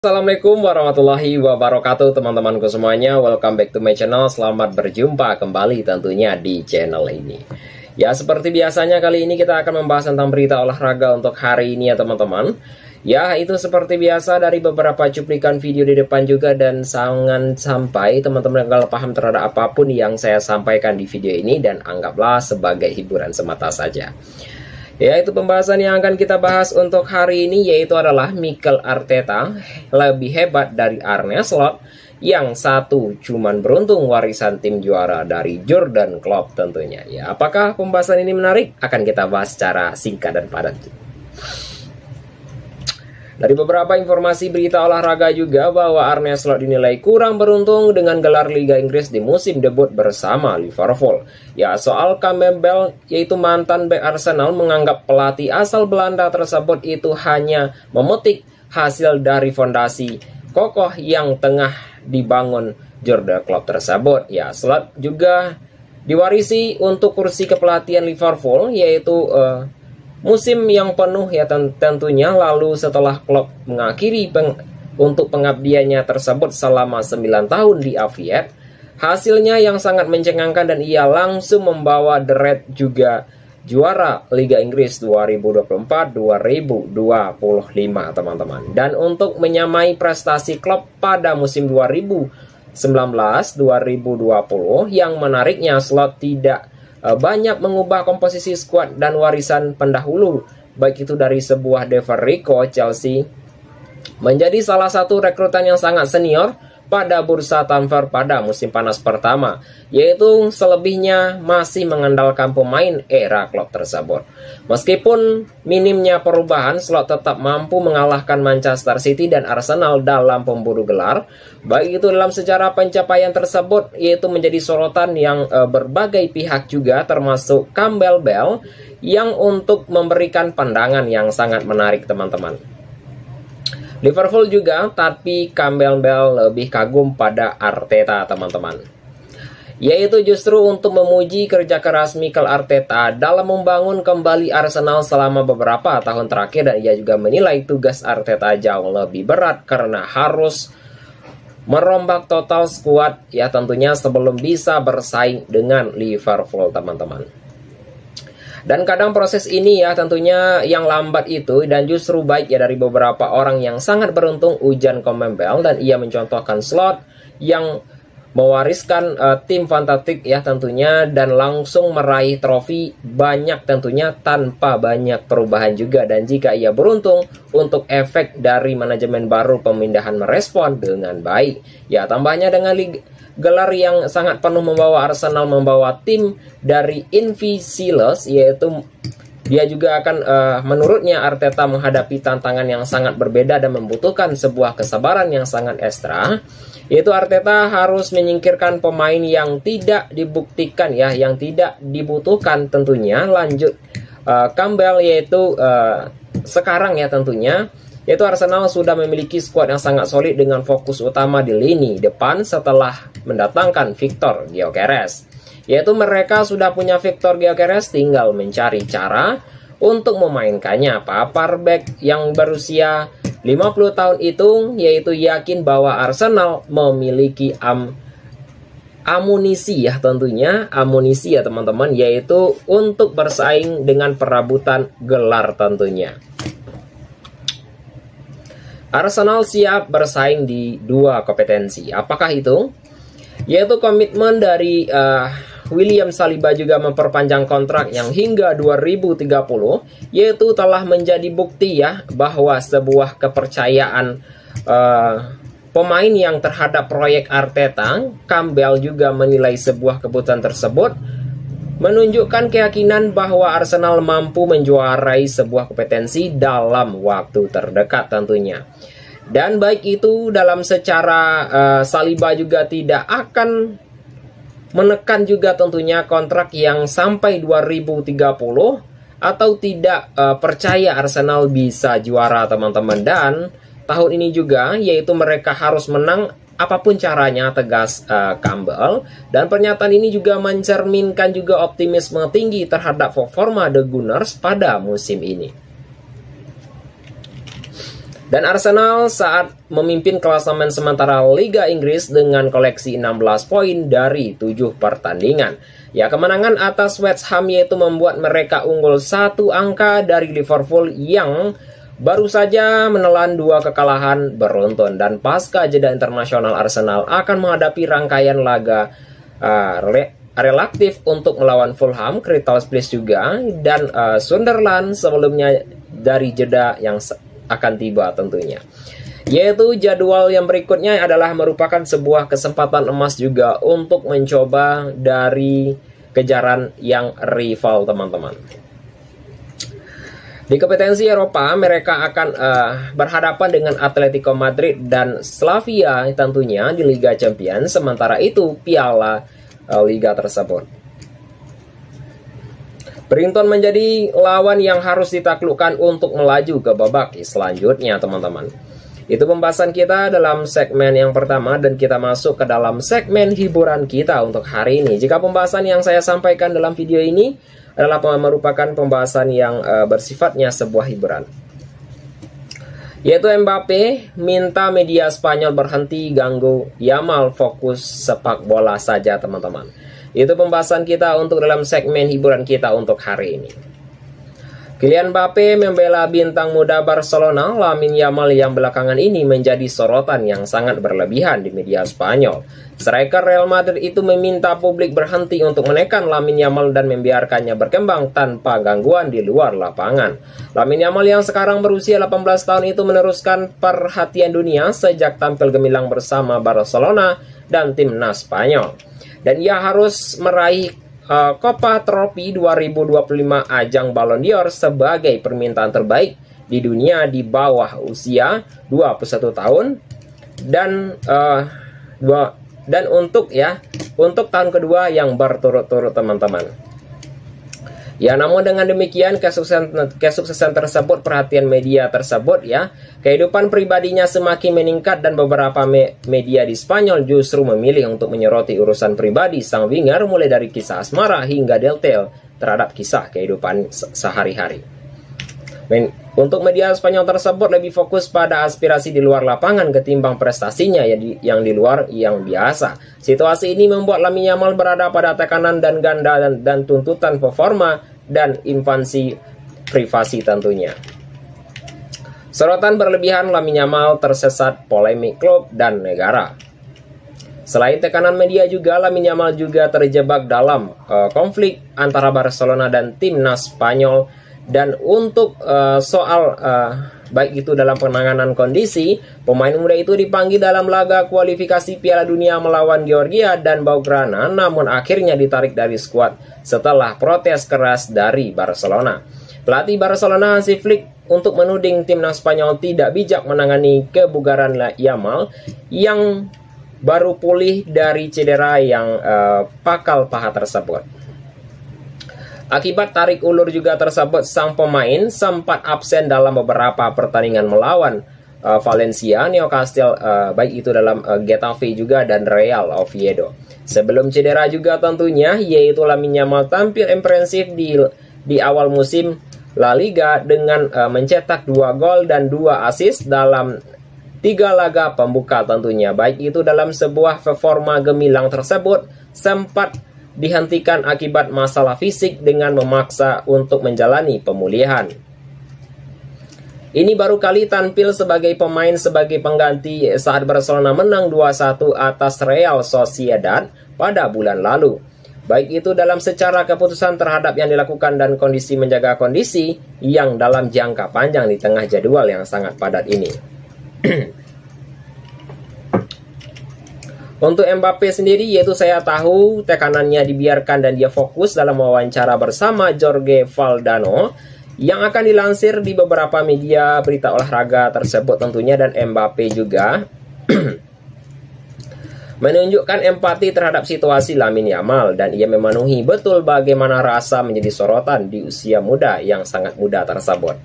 Assalamualaikum warahmatullahi wabarakatuh teman-temanku semuanya. Welcome back to my channel. Selamat berjumpa kembali tentunya di channel ini. Ya, seperti biasanya kali ini kita akan membahas tentang berita olahraga untuk hari ini ya teman-teman. Ya, itu seperti biasa dari beberapa cuplikan video di depan juga. Dan jangan sampai teman-teman gagal paham terhadap apapun yang saya sampaikan di video ini, dan anggaplah sebagai hiburan semata saja. Ya, itu pembahasan yang akan kita bahas untuk hari ini, yaitu adalah Mikel Arteta lebih hebat dari Arne Slot, yang satu cuman beruntung warisan tim juara dari Jurgen Klopp tentunya. Ya, apakah pembahasan ini menarik? Akan kita bahas secara singkat dan padat. Dari beberapa informasi berita olahraga juga bahwa Arne Slot dinilai kurang beruntung dengan gelar Liga Inggris di musim debut bersama Liverpool. Ya, soal Campbell, yaitu mantan bek Arsenal, menganggap pelatih asal Belanda tersebut itu hanya memetik hasil dari fondasi kokoh yang tengah dibangun Jurgen Klopp tersebut. Ya, Slot juga diwarisi untuk kursi kepelatihan Liverpool, yaitu musim yang penuh ya tentunya. Lalu setelah Klopp mengakhiri untuk pengabdiannya tersebut selama 9 tahun di Aviat, hasilnya yang sangat mencengangkan dan ia langsung membawa The Reds juga juara Liga Inggris 2024-2025 teman-teman. Dan untuk menyamai prestasi Klopp pada musim 2019-2020, yang menariknya Slot tidak banyak mengubah komposisi skuad dan warisan pendahulu, baik itu dari sebuah David Rico Chelsea menjadi salah satu rekrutan yang sangat senior pada bursa transfer pada musim panas pertama, yaitu selebihnya masih mengandalkan pemain era Klopp tersebut. Meskipun minimnya perubahan, Slot tetap mampu mengalahkan Manchester City dan Arsenal dalam pemburu gelar. Baik itu dalam sejarah pencapaian tersebut, yaitu menjadi sorotan yang berbagai pihak juga, termasuk Campbell yang untuk memberikan pandangan yang sangat menarik teman-teman. Liverpool juga, tapi Campbell lebih kagum pada Arteta teman-teman, yaitu justru untuk memuji kerja keras Mikel Arteta dalam membangun kembali Arsenal selama beberapa tahun terakhir. Dan ia juga menilai tugas Arteta jauh lebih berat karena harus merombak total skuad ya tentunya sebelum bisa bersaing dengan Liverpool teman-teman. Dan kadang proses ini ya tentunya yang lambat itu dan justru baik ya dari beberapa orang yang sangat beruntung, ujar Campbell. Dan ia mencontohkan Slot yang mewariskan tim fantastik ya tentunya, dan langsung meraih trofi banyak tentunya tanpa banyak perubahan juga. Dan jika ia beruntung untuk efek dari manajemen baru, pemindahan merespon dengan baik. Ya, tambahnya dengan gelar yang sangat penuh membawa Arsenal membawa tim dari Invisibles, yaitu dia juga akan menurutnya Arteta menghadapi tantangan yang sangat berbeda dan membutuhkan sebuah kesabaran yang sangat ekstra, yaitu Arteta harus menyingkirkan pemain yang tidak dibuktikan ya, yang tidak dibutuhkan tentunya. Lanjut Campbell, yaitu sekarang ya tentunya, yaitu Arsenal sudah memiliki skuad yang sangat solid dengan fokus utama di lini depan setelah mendatangkan Victor Gyökeres. Yaitu mereka sudah punya Victor Gyökeres, tinggal mencari cara untuk memainkannya. Papar back yang berusia 50 tahun itu yaitu yakin bahwa Arsenal memiliki amunisi ya tentunya, amunisi ya teman-teman, yaitu untuk bersaing dengan perebutan gelar tentunya. Arsenal siap bersaing di dua kompetensi. Apakah itu? Yaitu komitmen dari William Saliba juga memperpanjang kontrak yang hingga 2030, yaitu telah menjadi bukti ya bahwa sebuah kepercayaan pemain yang terhadap proyek Arteta. Campbell juga menilai sebuah keputusan tersebut menunjukkan keyakinan bahwa Arsenal mampu menjuarai sebuah kompetensi dalam waktu terdekat tentunya. Dan baik itu dalam secara Saliba juga tidak akan menekan juga tentunya kontrak yang sampai 2030 atau tidak percaya Arsenal bisa juara teman-teman. Dan tahun ini juga yaitu mereka harus menang apapun caranya, tegas Campbell. Dan pernyataan ini juga mencerminkan juga optimisme tinggi terhadap performa The Gunners pada musim ini. Dan Arsenal saat memimpin klasemen sementara Liga Inggris dengan koleksi 16 poin dari 7 pertandingan. Ya, kemenangan atas West Ham yaitu membuat mereka unggul 1 angka dari Liverpool yang baru saja menelan 2 kekalahan beruntun. Dan pasca jeda internasional, Arsenal akan menghadapi rangkaian laga relatif untuk melawan Fulham, Crystal Palace juga, dan Sunderland sebelumnya dari jeda yang akan tiba tentunya. Yaitu jadwal yang berikutnya adalah merupakan sebuah kesempatan emas juga untuk mencoba dari kejaran yang rival, teman-teman. Di kompetensi Eropa, mereka akan berhadapan dengan Atletico Madrid dan Slavia tentunya di Liga Champions. Sementara itu, Piala Liga tersebut. Brighton menjadi lawan yang harus ditaklukkan untuk melaju ke babak selanjutnya, teman-teman. Itu pembahasan kita dalam segmen yang pertama, dan kita masuk ke dalam segmen hiburan kita untuk hari ini. Jika pembahasan yang saya sampaikan dalam video ini adalah merupakan pembahasan yang bersifatnya sebuah hiburan, yaitu Mbappe minta media Spanyol berhenti ganggu Yamal, fokus sepak bola saja, teman-teman. Itu pembahasan kita untuk dalam segmen hiburan kita untuk hari ini. Kylian Mbappe membela bintang muda Barcelona Lamine Yamal yang belakangan ini menjadi sorotan yang sangat berlebihan di media Spanyol. Striker Real Madrid itu meminta publik berhenti untuk menekan Lamine Yamal dan membiarkannya berkembang tanpa gangguan di luar lapangan. Lamine Yamal yang sekarang berusia 18 tahun itu meneruskan perhatian dunia sejak tampil gemilang bersama Barcelona dan timnas Spanyol. Dan ia harus meraih Copa Trophy 2025 ajang Ballon d'Or sebagai permintaan terbaik di dunia di bawah usia 21 tahun dan untuk tahun kedua yang berturut-turut, teman-teman. Ya, namun dengan demikian kesuksesan tersebut, perhatian media tersebut, ya, kehidupan pribadinya semakin meningkat dan beberapa media di Spanyol justru memilih untuk menyoroti urusan pribadi sang winger, mulai dari kisah asmara hingga detail terhadap kisah kehidupan sehari-hari. Untuk media Spanyol tersebut lebih fokus pada aspirasi di luar lapangan ketimbang prestasinya yang di luar yang biasa. Situasi ini membuat Lamine Yamal berada pada tekanan dan ganda dan tuntutan performa dan invasi privasi tentunya. Sorotan berlebihan, Lamine Yamal tersesat polemik klub dan negara. Selain tekanan media juga, Lamine Yamal juga terjebak dalam konflik antara Barcelona dan timnas Spanyol. Dan untuk soal baik itu dalam penanganan kondisi, pemain muda itu dipanggil dalam laga kualifikasi Piala Dunia melawan Georgia dan Blaugrana, namun akhirnya ditarik dari skuad setelah protes keras dari Barcelona. Pelatih Barcelona Hansi Flick untuk menuding timnas Spanyol tidak bijak menangani kebugaran Yamal yang baru pulih dari cedera yang pakal paha tersebut. Akibat tarik ulur juga tersebut, sang pemain sempat absen dalam beberapa pertandingan melawan Valencia, Newcastle, baik itu dalam Getafe juga, dan Real Oviedo. Sebelum cedera juga tentunya, yaitu Lamine Yamal tampil impresif di awal musim La Liga dengan mencetak 2 gol dan 2 assist dalam 3 laga pembuka tentunya. Baik itu dalam sebuah performa gemilang tersebut sempat dihentikan akibat masalah fisik dengan memaksa untuk menjalani pemulihan. Ini baru kali tampil sebagai pemain sebagai pengganti saat Barcelona menang 2-1 atas Real Sociedad pada bulan lalu. Baik itu dalam secara keputusan terhadap yang dilakukan dan kondisi menjaga kondisi yang dalam jangka panjang di tengah jadwal yang sangat padat ini. Untuk Mbappe sendiri, yaitu saya tahu tekanannya dibiarkan dan dia fokus dalam wawancara bersama Jorge Valdano yang akan dilansir di beberapa media berita olahraga tersebut tentunya, dan Mbappe juga menunjukkan empati terhadap situasi Lamine Yamal dan ia memenuhi betul bagaimana rasa menjadi sorotan di usia muda yang sangat muda tersebut.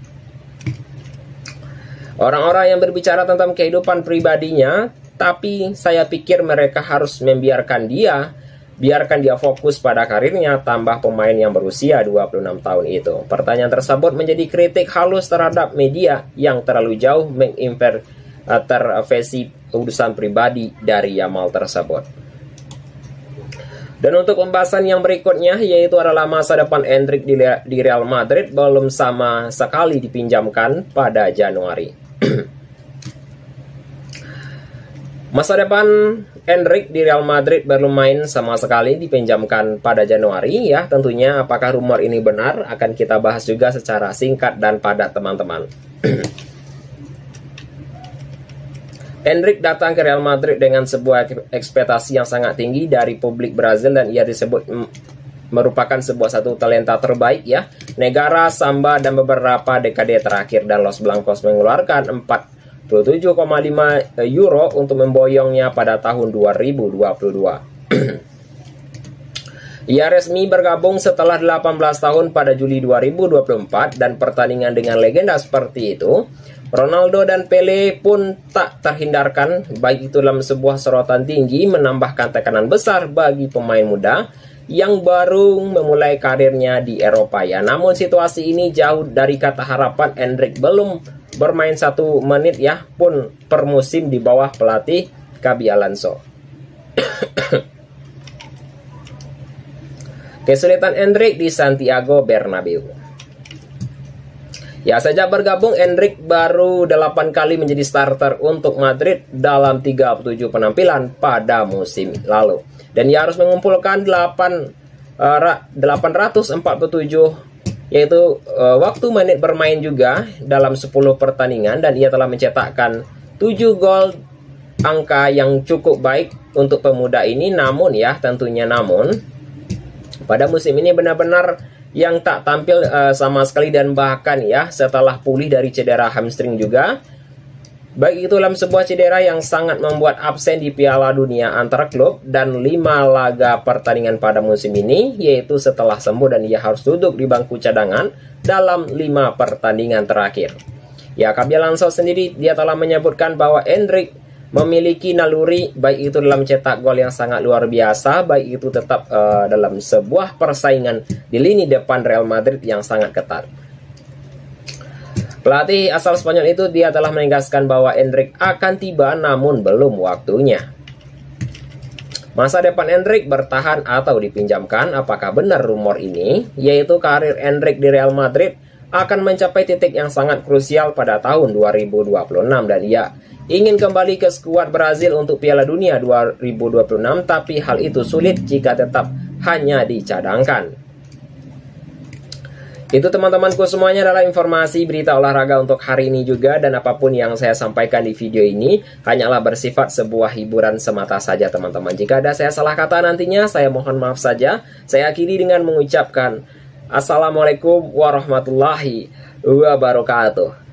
Orang-orang yang berbicara tentang kehidupan pribadinya, tapi saya pikir mereka harus membiarkan dia biarkan dia fokus pada karirnya, tambah pemain yang berusia 26 tahun itu. Pertanyaan tersebut menjadi kritik halus terhadap media yang terlalu jauh mengintervensi urusan pribadi dari Yamal tersebut. Dan untuk pembahasan yang berikutnya, yaitu adalah masa depan Endrick di Real Madrid belum sama sekali dipinjamkan pada Januari. Masa depan Endrick di Real Madrid belum main sama sekali dipinjamkan pada Januari ya. Tentunya apakah rumor ini benar akan kita bahas juga secara singkat dan padat teman-teman. Endrick datang ke Real Madrid dengan sebuah ekspektasi yang sangat tinggi dari publik Brazil dan ia disebut merupakan satu talenta terbaik ya. Negara, Samba dan beberapa dekade terakhir, dan Los Blancos mengeluarkan 47,5 euro untuk memboyongnya pada tahun 2022. Ia resmi bergabung setelah 18 tahun pada Juli 2024 dan pertandingan dengan legenda seperti itu, Ronaldo dan Pele pun tak terhindarkan, baik itu dalam sebuah sorotan tinggi menambahkan tekanan besar bagi pemain muda yang baru memulai karirnya di Eropa ya. Namun situasi ini jauh dari kata harapan. Endrick belum bermain 1 menit ya pun per musim di bawah pelatih Xabi Alonso. Kesulitan Endrick di Santiago Bernabeu. Ya, sejak bergabung Endrick baru 8 kali menjadi starter untuk Madrid dalam 37 penampilan pada musim lalu. Dan ia harus mengumpulkan 847 yaitu waktu menit bermain juga dalam 10 pertandingan, dan ia telah mencetakkan 7 gol, angka yang cukup baik untuk pemuda ini. Namun pada musim ini benar-benar yang tak tampil sama sekali, dan bahkan ya setelah pulih dari cedera hamstring juga. Baik itu dalam sebuah cedera yang sangat membuat absen di Piala Dunia antar klub dan 5 laga pertandingan pada musim ini, yaitu setelah sembuh dan ia harus duduk di bangku cadangan dalam 5 pertandingan terakhir. Ya, Xabi Alonso sendiri dia telah menyebutkan bahwa Endrick memiliki naluri baik itu dalam cetak gol yang sangat luar biasa, baik itu tetap dalam sebuah persaingan di lini depan Real Madrid yang sangat ketat. Pelatih asal Spanyol itu dia telah menegaskan bahwa Endrick akan tiba namun belum waktunya. Masa depan Endrick bertahan atau dipinjamkan, apakah benar rumor ini? Yaitu karir Endrick di Real Madrid akan mencapai titik yang sangat krusial pada tahun 2026 dan ia ingin kembali ke skuad Brazil untuk Piala Dunia 2026, tapi hal itu sulit jika tetap hanya dicadangkan. Itu teman-temanku semuanya adalah informasi berita olahraga untuk hari ini juga, dan apapun yang saya sampaikan di video ini hanyalah bersifat sebuah hiburan semata saja teman-teman. Jika ada saya salah kata nantinya, saya mohon maaf saja. Saya akhiri dengan mengucapkan Assalamualaikum warahmatullahi wabarakatuh.